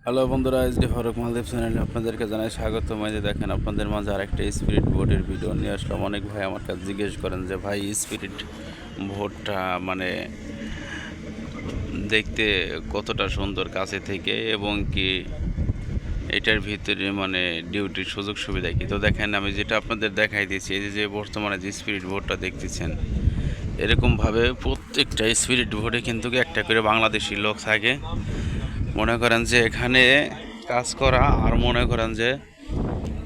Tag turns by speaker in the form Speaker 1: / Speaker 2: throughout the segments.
Speaker 1: Hello বন্ধুরা, SD Faruk মালদ্বীপ চ্যানেলে আপনাদেরকে জানাই স্বাগতম। এই যে দেখেন, আপনাদের মাঝে আরেকটা স্পিরিট বোটের ভিডিও নিয়ে আসলাম। অনেক ভাই আমার কাছে জিজ্ঞেস করেন যে ভাই স্পিরিট বোটটা মানে দেখতে কতটা সুন্দর কাছে থেকে, এবং কি এটার ভিতরে মানে ডিউটির সুযোগ সুবিধা কি। তো দেখেন, আমি যেটা আপনাদের দেখাই দিয়েছি, এই যে বর্তমানে যে স্পিরিট বোটটা দেখতেছেন, এরকমভাবে প্রত্যেকটা স্পিরিট বোটে কিন্তু একটা করে বাংলাদেশি লোক থাকে। মনে করেন যে এখানে কাজ করা আর মনে করেন যে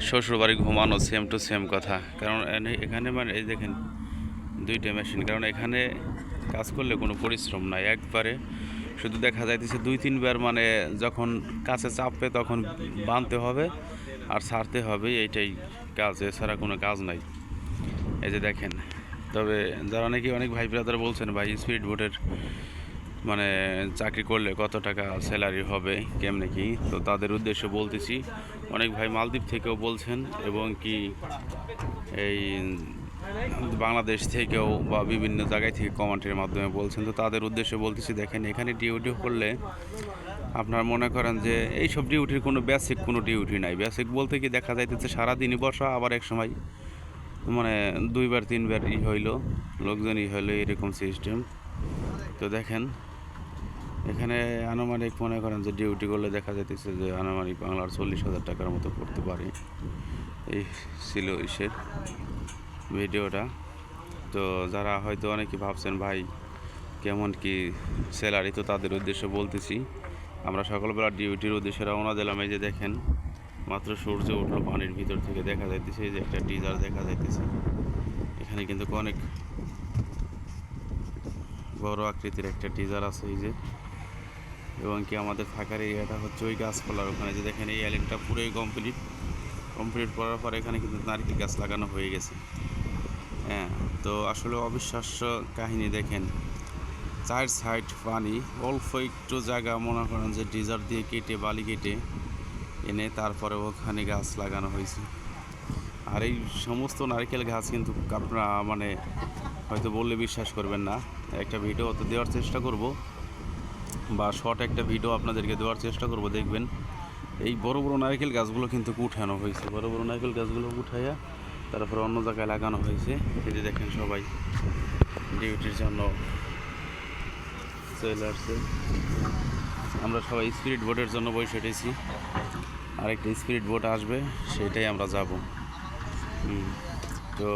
Speaker 1: শ্বশুরবাড়ি ঘুমানো সেম টু সেম কথা। কারণ এখানে মানে এই দেখেন দুইটা মেশিন, কারণ এখানে কাজ করলে কোনো পরিশ্রম নাই একবারে। শুধু দেখা যাইতেছে দুই তিনবার মানে যখন কাছে চাপবে তখন বাঁধতে হবে আর ছাড়তে হবে, এইটাই কাজ, এছাড়া কোনো কাজ নাই। এই যে দেখেন, তবে যারা নাকি অনেক ভাই ব্রাদার বলছেন ভাই স্পিড বোটের মানে চাকরি করলে কত টাকা স্যালারি হবে কেমনে কি, তো তাদের উদ্দেশ্যে বলতেছি। অনেক ভাই মালদ্বীপ থেকেও বলছেন, এবং কি এই বাংলাদেশ থেকেও বা বিভিন্ন জায়গায় থেকে কমেন্টের মাধ্যমে বলছেন। তো তাদের উদ্দেশ্যে বলতেছি, দেখেন এখানে ডিউটি করলে আপনার মনে করেন যে এইসব ডিউটির কোনো বেসিক কোনো ডিউটি নাই। বেসিক বলতে কি দেখা যাইতেছে সারাদিনই বসা, আবার এক সময় মানে দুইবার তিনবার হইলো লোকজন হইলো, এরকম সিস্টেম। তো দেখেন এখানে আনুমানিক মনে করেন যে ডিউটি করলে দেখা যাইতেছে যে আনুমানিক বাংলার 40,000 টাকার মতো করতে পারে। এই ছিল ইসের ভিডিওটা। তো যারা হয়তো অনেকে ভাবছেন ভাই কেমন কি স্যালারি, তো তাদের উদ্দেশ্যে বলতেছি, আমরা সকালবেলা ডিউটির উদ্দেশ্যে রওনা দিলাম। এই যে দেখেন মাত্র সূর্য উঠলো, পানির ভিতর থেকে দেখা যাইতেছে এই যে একটা ডিজার দেখা যাইতেছে। এখানে কিন্তু অনেক বড় আকৃতির একটা ডিজার আছে এই যে, এবং কি আমাদের থাকার এরিয়াটা হচ্ছে ওই গাছপালার ওখানে। যে দেখেন এই আইল্যান্ডটা পুরোই কমপ্লিট করার পর এখানে কিন্তু নারকেল গাছ লাগানো হয়ে গেছে। হ্যাঁ, তো আসলে অবিশ্বাস্য কাহিনী। দেখেন চার সাইড পানি, অল্প একটু জায়গা মনে করেন যে ডিজার দিয়ে কেটে বালি কেটে এনে তারপরে ওখানে গাছ লাগানো হয়েছে। আর এই সমস্ত নারকেল গাছ কিন্তু আপনারা মানে হয়তো বললে বিশ্বাস করবেন না। একটা ভিডিও তো দেওয়ার চেষ্টা করব, বা শর্ট একটা ভিডিও আপনাদেরকে দেওয়ার চেষ্টা করব। দেখবেন এই বড় বড় নারকেল গাছগুলো কিন্তু উঠানো হয়েছে, বড় বড় নারকেল গাছগুলো উঠাইয়া তারপরে অন্য জায়গায় লাগানো হয়েছে। এই যে দেখেন সবাই ডিউটির জন্য চলে আসছে। আমরা সবাই স্পিরিট বোটের জন্য বসে উঠেছি, আরেকটা স্পিরিট বোট আসবে, সেটাই আমরা যাব। তো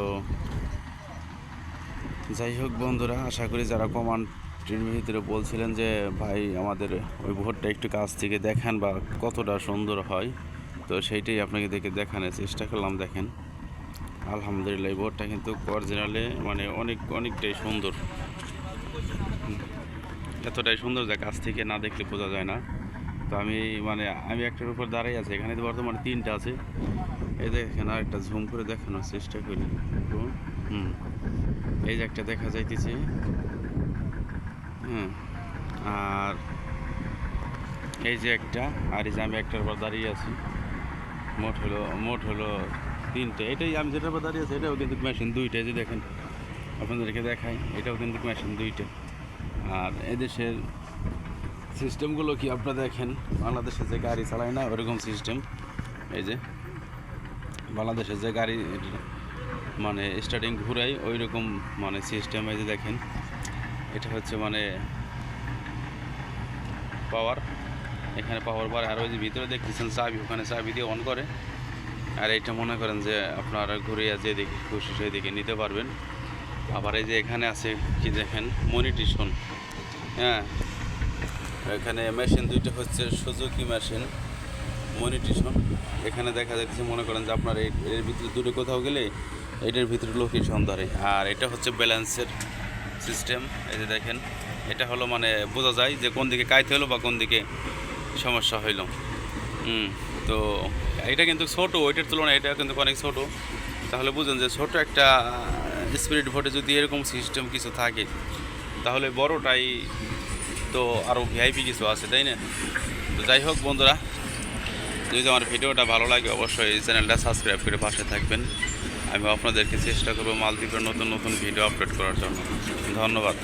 Speaker 1: যাই হোক বন্ধুরা, আশা করি যারা কমান্ডের ভিতরে বলছিলেন যে ভাই আমাদের ওই বোটটা একটু কাছ থেকে দেখান বা কতটা সুন্দর হয়, তো সেইটাই আপনাকে দেখানোর চেষ্টা করলাম। দেখেন আলহামদুলিল্লাহ এই বোটটা কিন্তু অরিজিনালে মানে অনেকটাই সুন্দর, এতটাই সুন্দর যা কাছ থেকে না দেখলে বোঝা যায় না। তো আমি একটার উপর দাঁড়াই আছি, এখানে তো বর্তমানে তিনটা আছে। এই দেখেন আর একটা ঝুম করে দেখানোর চেষ্টা করি। এই যে একটা দেখা যাইতেছে, হ্যাঁ, আর এই যে একটা, আর এই যে আমি একটার উপর দাঁড়িয়ে আছি। মোট হলো তিনটে। এটাই আমি যেটার উপর দাঁড়িয়ে আছি এটাও কিন্তু মেশিন দুইটা। এই যে দেখেন আপনাদেরকে দেখাই, এটাও কিন্তু মেশিন দুইটা। আর এদেশের সিস্টেমগুলো কি আপনারা দেখেন, বাংলাদেশে যে গাড়ি চালায় না ওরকম সিস্টেম। এই যে বাংলাদেশে যে গাড়ি মানে স্টার্টিং ঘুরাই ওই রকম মানে সিস্টেম। এই যে দেখেন এটা হচ্ছে মানে পাওয়ার, এখানে পাওয়ার বার। আর ওই যে ভিতরে দেখতেছেন চাবি, ওখানে চাবি দিয়ে অন করে। আর এইটা মনে করেন যে আপনারা ঘুরিয়ে যেদিকে খুশি সেদিকে নিতে পারবেন। আবার এই যে এখানে আছে কি দেখেন মনিটেশন, হ্যাঁ, এখানে মেশিন দুইটা হচ্ছে সুজুকি মেশিন মনিটেশন। এখানে দেখা যাচ্ছে মনে করেন যে আপনার এর ভিতরে দূরে কোথাও গেলে এটার ভিতরে লোকেশন ধরে। আর এটা হচ্ছে ব্যালেন্সের সিস্টেম। এই যে দেখেন এটা হলো মানে বোঝা যায় যে কোন দিকে কাইতে হলো বা কোন দিকে সমস্যা হইল। তো এটা কিন্তু ছোটো, ওইটার তুলনায় এটা কিন্তু অনেক ছোটো। তাহলে বুঝুন যে ছোটো একটা স্পিরিট বোটে যদি এরকম সিস্টেম কিছু থাকে, তাহলে বড়টাই তো আরও ভিআইপি কিছু আছে, তাই না? তো যাই হোক বন্ধুরা, যদি আমার ভিডিওটা ভালো লাগে অবশ্যই এই চ্যানেলটা সাবস্ক্রাইব করে পাশে থাকবেন। আমি আপনাদেরকে চেষ্টা করবো মালদ্বীপের নতুন নতুন ভিডিও আপলোড করার জন্য। ধন্যবাদ।